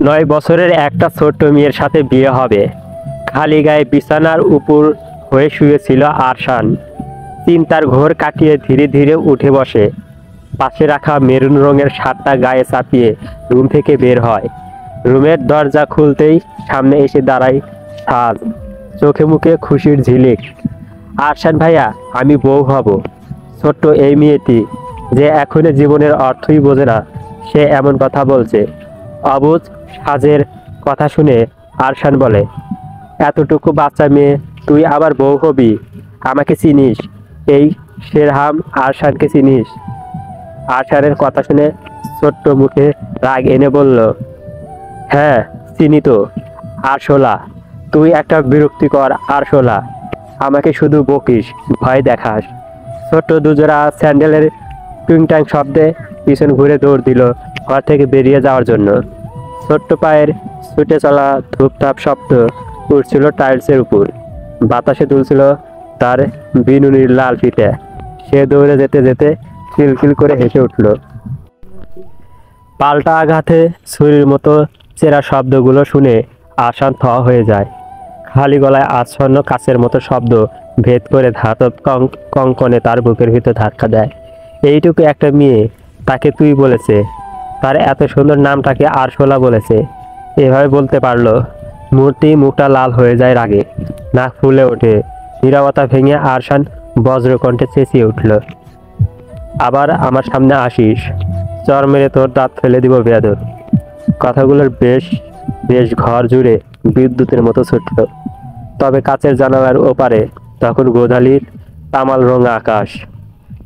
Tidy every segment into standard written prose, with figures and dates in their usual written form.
9 বছরের একটা ছোট্ট মেয়ের সাথে বিয়ে হবে। খালি গায়ে বিছানার উপর হয়ে শুয়েছিল আরশান। চিন্তার ঘোর কাটিয়ে ধীরে ধীরে উঠে বসে। পাশে রাখা মেরুন রঙের শার্টটা গায়ে চাপিয়ে রুম থেকে বের হয়। রুমের দরজা খুলতেই সামনে এসে দাঁড়ায় সাজ, চোখে মুখে খুশির ঝিলিক। আরশান ভাইয়া, আমি বউ হব। ছোট্ট এই মেয়েটি যে এখনো জীবনের অর্থই বোঝে না, সে এমন কথা বলছে। অবুঝ সাজের কথা শুনে আরশান বলে, এতটুকু বাচ্চা মেয়ে, তুই আবার বউ হবি? আমাকে চিনিস? এই শেরহাম আরশানকে চিনিস? আরশানের কথা শুনে ছোট্ট মুখে রাগ এনে বলল, হ্যাঁ চিনি তো। আরশোলা, তুই একটা বিরক্তিকর আরশোলা। আমাকে শুধু বকিস, ভয় দেখাস। ছোট্ট দুজোড়া স্যান্ডেলের টুংটাং শব্দে পিছন ঘুরে দৌড় দিল ঘর থেকে বেরিয়ে যাওয়ার জন্য। ছোট্ট পায়ের ছুটে চলা ধূপধাপ শব্দ উঠছিল টাইলসের উপর। বাতাসে দুলছিল তার বিনুনির লাল ফিতে। সে দৌড়ে যেতে যেতে খিলখিল করে হেসে উঠল। পাল্টা আঘাতে ছুরির মতো চেরা শব্দগুলো শুনে আরশান থ হয়ে যায়। খালি গলায় আচ্ছন্ন কাচের মতো শব্দ ভেদ করে ধাতব কঙ্কনে তার বুকের ভিতর ধাক্কা দেয়। এইটুকু একটা মেয়ে, তাকে তুই বলেছে। তার এত সুন্দর নামটাকে আরশোলা বলেছে। এভাবে বলতে পারলো। মুহূর্তেই মুখটা লাল হয়ে যায় রাগে, নাক ফুলে ওঠে। নীরবতা ভেঙে আরশান বজ্রকণ্ঠে চেঁচিয়ে উঠল, আবার আমার সামনে আসিস, চর মেরে তোর দাঁত ফেলে দিব বেয়াদব। কথাগুলোর বেশ বেশ ঘর জুড়ে বিদ্যুতের মতো ছুটল। তবে কাচের জানালার ওপারে তখন গোধূলির তামাল রঙা আকাশ।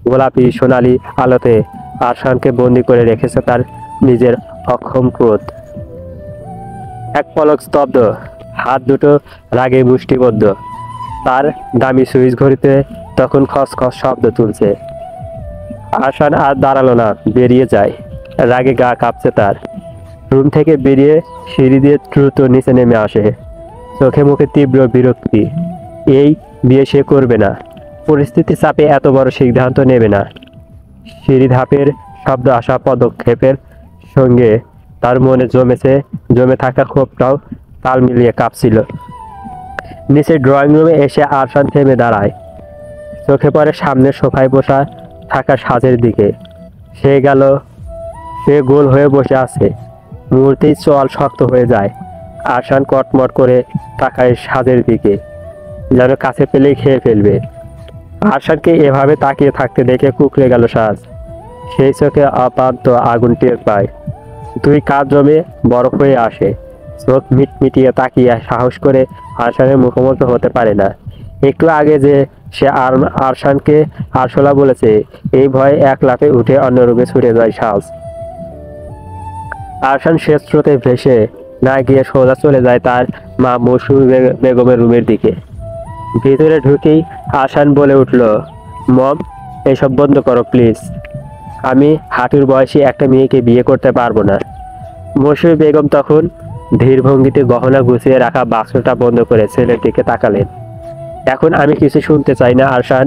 গোলাপি সোনালি আলোতে আরশানকে বন্দি করে রেখেছে তার নিজের অক্ষম ক্রোধ। এক পলক স্তব্ধ, হাত দুটো রাগে মুষ্টিবদ্ধ। তার দামি সুইচ ঘড়িতে তখন খসখস শব্দ তুলছে। আরশান আর দাঁড়ালো না, বেরিয়ে যায়। রাগে গা কাঁপছে তার। রুম থেকে বেরিয়ে সিঁড়ি দিয়ে দ্রুত নিচে নেমে আসে। চোখে মুখে তীব্র বিরক্তি। এই বিয়ে সে করবে না। পরিস্থিতি চাপে এত বড় সিদ্ধান্ত নেবে না। সিঁড়ি ধাপের শব্দ আসা পদক্ষেপের সঙ্গে তার মনে জমে থাকা ক্ষোভটাও তাল মিলিয়ে কাঁপছিল। নিচে ড্রয়িং রুমে এসে আরশান থেমে দাঁড়ায়। চোখে পড়ে সামনের সোফায় বসা থাকা সাজের দিকে। সে গোল হয়ে বসে আছে। মুহূর্তেই চোয়াল শক্ত হয়ে যায়। আরশান কটমট করে তাকায় সাজের দিকে, যেন কাছে পেলেই খেয়ে ফেলবে। আরশানকে এভাবে তাকিয়ে থাকতে দেখে কুঁকড়ে গেল সাজ। সেই চোখে অপান্ত আগুন টের পায়। দুই কাঁধ জমে বরফ হয়ে আসে। চোখ মিটমিটিয়ে তাকিয়ে সাহস করে আরশানের মুখোমুখি হতে পারে না। একটু আগে যে সে আরশানকে আরশোলা বলেছে, এই ভয়ে এক লাফে উঠে অন্য রুমে ছুটে যায় সাজ। আরশান শেষ স্রোতে ভেসে না গিয়ে সোজা চলে যায় তার মা মৌসুমী বেগমের রুমের দিকে। ভিতরে ঢুকেই আরশান বলে উঠল, মম, এসব বন্ধ করো প্লিজ। আমি হাঁটুর বয়সী একটা মেয়েকে বিয়ে করতে পারবো না। মৌসুমী বেগম তখন ধীর ভঙ্গিতে গহনা গুছিয়ে রাখা বাক্সটা বন্ধ করে ছেলের দিকে তাকালেন। এখন আমি কিছু শুনতে চাই না আরশান।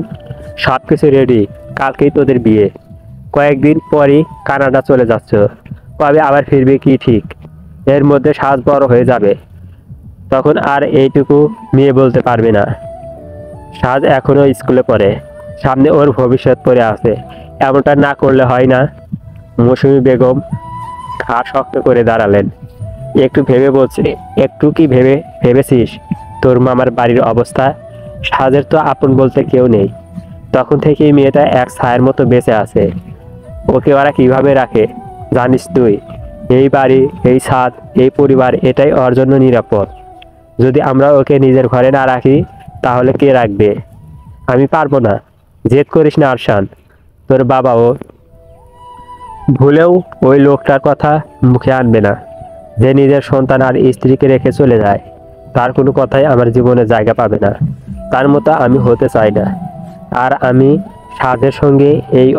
সব কিছু রেডি, কালকেই তোদের বিয়ে। কয়েকদিন পরই কানাডা চলে যাচ্ছ। কবে আবার ফিরবে কি ঠিক। এর মধ্যে সাজ বড় হয়ে যাবে, তখন আর এইটুকু মেয়ে বলতে পারবে না। সাজ এখনো স্কুলে পড়ে, সামনে ওর ভবিষ্যৎ পড়ে আছে। এমনটা না করলে হয় না। মৌসুমী বেগম ঘাড় শক্ত করে দাঁড়ালেন। একটু কি ভেবেছিস তোর মামার বাড়ির অবস্থা? সাজের তো আপন বলতে কেউ নেই। তখন থেকেই মেয়েটা এক ছায়ের মতো বেঁচে আছে। ওকে ওরা কিভাবে রাখে জানিস তুই? এই বাড়ি, এই ছাদ, এই পরিবার, এটাই ওর জন্য নিরাপদ। যদি আমরা ওকে নিজের ঘরে না রাখি তাহলে কে রাখবে? আমি পারবো না। জেদ করিস না আরশান। তোর বাবাও ভুলেও ওই লোকটার কথা মুখে আনবে না, যে নিজের সন্তান আর স্ত্রীকে রেখে চলে যায়। তার কোনো কথাই আমার জীবনে জায়গা পাবে না। তার মতো আমি হতে চাই না। আর আমি সাধের সঙ্গে এই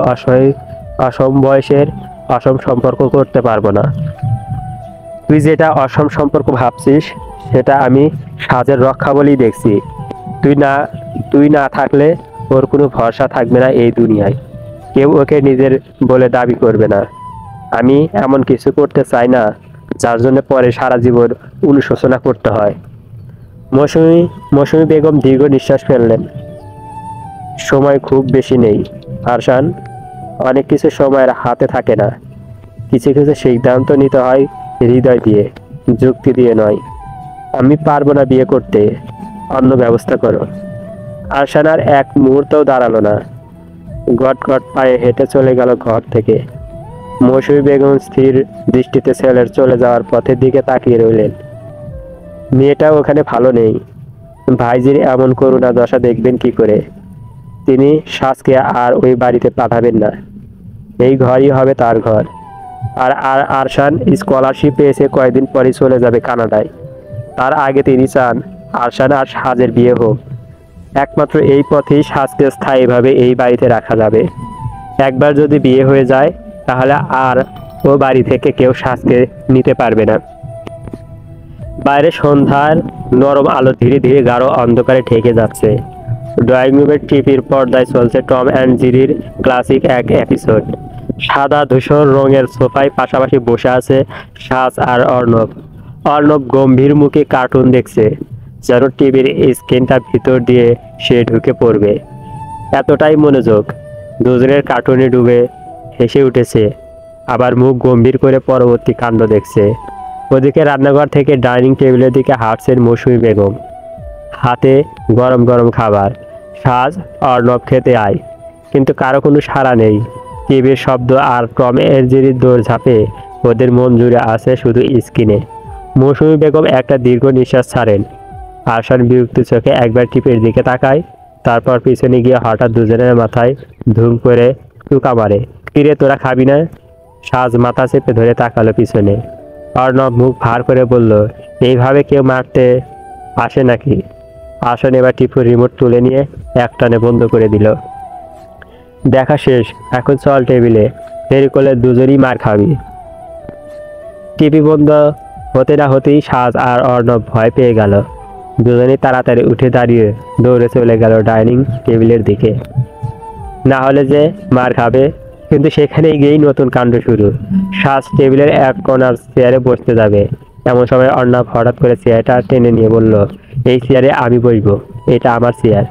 অসম বয়সের অসম সম্পর্ক করতে পারবো না। তুই যেটা অসম সম্পর্ক ভাবছিস সেটা আমি সাজের রক্ষা বলেই দেখছি। তুই না থাকলে ওর কোনো ভরসা থাকবে না এই দুনিয়ায়। কেউ ওকে নিজের বলে দাবি করবে না। আমি এমন কিছু করতে চাই না যার জন্য পরে সারা জীবন অনুশোচনা করতে হয়। মৌসুমী বেগম দীর্ঘ নিঃশ্বাস ফেললেন। সময় খুব বেশি নেই আরশান, অনেক কিছু সময়ের হাতে থাকে না। কিছু কিছু সিদ্ধান্ত নিতে হয় হৃদয় দিয়ে, যুক্তি দিয়ে নয়। আমি পারবো না বিয়ে করতে, অন্য ব্যবস্থা করো। আরশান আর এক মুহূর্তও দাঁড়ালো না, গট গট পায়ে হেঁটে চলে গেল ঘর থেকে। মৌসুমী বেগম স্থির দৃষ্টিতে ছেলের চলে যাওয়ার পথের দিকে তাকিয়ে রইলেন। মেয়েটা ওখানে ভালো নেই, ভাইজির এমন করুণা দশা দেখবেন কি করে? তিনি সাজকে আর ওই বাড়িতে পাঠাবেন না, এই ঘরই হবে তার ঘর। আর আর আরশান স্কলারশিপ পেয়েছে, কয়েকদিন পরই চলে যাবে কানাডায়। তার আগে তিনি চান আরশান আর সাজের বিয়ে হোক। একমাত্র এই পথেই সাজকে স্থায়ীভাবে এই বাড়িতে রাখা যাবে। একবার যদি বিয়ে হয়ে যায় তাহলে আর ও বাড়ি থেকে কেউ সাজকে নিতে পারবে না। বাইরে সন্ধ্যার নরম আলো ধীরে ধীরে গাঢ় অন্ধকারে ঢেকে যাচ্ছে। ড্রয়িং রুমের টিভির পর্দায় চলছে টম অ্যান্ড জেরির ক্লাসিক এক এপিসোড। সাদা ধূসর রঙের সোফায় পাশাপাশি বসে আছে সাজ আর অর্ণব। অর্ণব গম্ভীর মুখে কার্টুন দেখছে, যেন টিভির স্ক্রিনটা ভিতর দিয়ে সে ঢুকে পড়বে। এতটাই মনোযোগ, দুজনের কার্টুনে ডুবে হেসে উঠেছে, আবার মুখ গম্ভীর করে পরবর্তী কাণ্ড দেখছে। ওদিকে রান্নাঘর থেকে ডাইনিং টেবিলের দিকে হাঁটছেন মৌসুমী বেগম, হাতে গরম গরম খাবার। সাজ অর্ণব খেতে আয়, কিন্তু কারো কোনো সাড়া নেই। টিভির শব্দ আর টম এর জেরির দৌড়ঝাঁপে ওদের মন জুড়ে আছে শুধু স্ক্রিনে। মৌসুমী বেগম একটা দীর্ঘ নিঃশ্বাস ছাড়েন। আরশান বিরক্ত চোখে একবার টিপের দিকে তাকায়, তারপর পিছনে গিয়ে হঠাৎ দুজনের মাথায় ধুম করে টুকা মারে। কিরে, তোরা খাবি না? সাজ মাথা চেপে ধরে তাকালো পিছনে। অর্ণব মুখ ভার করে বলল, এইভাবে কেউ মারতে আসে নাকি? আরশান এবার টিপুর রিমোট তুলে নিয়ে একটানে বন্ধ করে দিল। দেখা শেষ, এখন চল টেবিলে, দেরি করলে দুজনই মার খাবি। টিভি বন্ধ হতে না হতেই সাজ আর অর্ণব ভয় পেয়ে গেল। দুজনেই তাড়াতাড়ি উঠে দাঁড়িয়ে দৌড়ে চলে গেল ডাইনিং টেবিলের দিকে। না হলে যে মার খাবে, কিন্তু সেখানেই গিয়েই নতুন কাণ্ড শুরু। সাজ টেবিলের এক কোণার চেয়ারে বসতে যাবে, এমন সময় অর্ণব হঠাৎ করে চেয়ারটা টেনে নিয়ে বলল, এই চেয়ারে আমি বসবো, এটা আমার চেয়ার।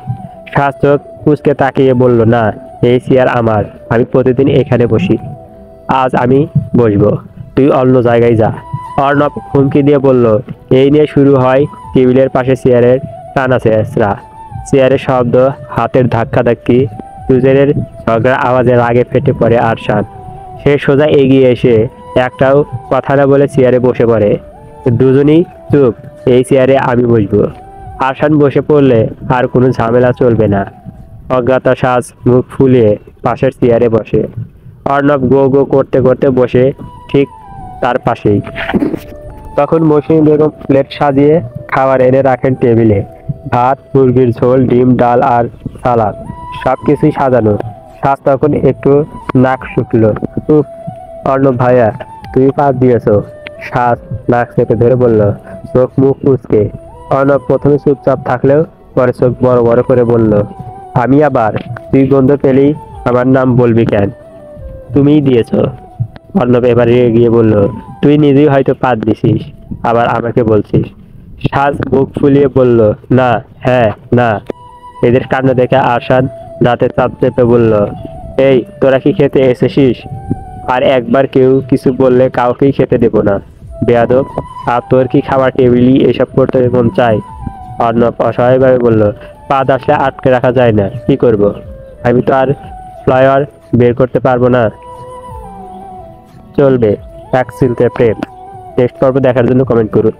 সাজ চোখ কুঁচকে তাকিয়ে বলল, না, এই চেয়ার আমার, আমি প্রতিদিন এখানে বসি, আজ আমি বসবো, তুই অন্য জায়গায় যা। অর্ণব হুমকি দিয়ে বলল। এই নিয়ে শুরু হয় টেবিলের পাশে চেয়ারের টানাছেঁড়া, চেয়ারের শব্দ, হাতের ধাক্কাধাক্কি, দুজনের ঝগড়ার আওয়াজে রাগে ফেটে পড়ে আরশান। সে সোজা এগিয়ে এসে একটাও কথা না বলে চেয়ারে বসে পড়ে। দুজনেই চুপ, এই চেয়ারে আমি বসবো। আরশান বসে পড়লে আর কোনো ঝামেলা চলবে না। অজ্ঞাত সাজ মুখ ফুলিয়ে পাশের চেয়ারে বসে। অর্ণব গো গো করতে করতে বসে ঠিক তার পাশেই। তখন মৌসুমী বেগম প্লেট সাজিয়ে খাবার এনে রাখেন টেবিলে। ভাত, মুরগির ঝোল, ডিম, ডাল আর সালাদ, সব কিছুই সাজানো। সাজ তখন একটু নাক শুকল। উফ, অর্ণব ভাইয়া, তুই পাত দিয়েছ। সাজ নাক চেপে ধরে বলল, চোখ মুখ কুচকে। অর্ণব প্রথমে চুপচাপ থাকলেও পরে চোখ বড় বড় করে বলল, আমি আবার? তুই গন্ধ পেলেই আমার নাম বলবি কেন? তুমিই দিয়েছ। অর্ণব এবার রেগে গিয়ে বলল, তুই নিজেই হয়তো পাত দিছিস, আবার আমাকে বলছিস। সাজ মুখ ফুলিয়ে বলল, না, হ্যাঁ, না। এদের কাণ্ড দেখে আরশান দাঁতে চাপ চেপে বলল, এই, তোরা কি খেতে এসেছিস? আর একবার কেউ কিছু বললে কাউকেই খেতে দেব না, বেয়াদব। আর তোর কি খাবার টেবিলই এসব করতে মন চায়? অর্ণব অসহায়ভাবে বলল, পা আসলে আটকে রাখা যায় না, কি করব? আমি তো আর ফ্লাইওভার বের করতে পারবো না। চলবে এক সিলতে প্রেম। নেক্সট পর্ব দেখার জন্য কমেন্ট করুন।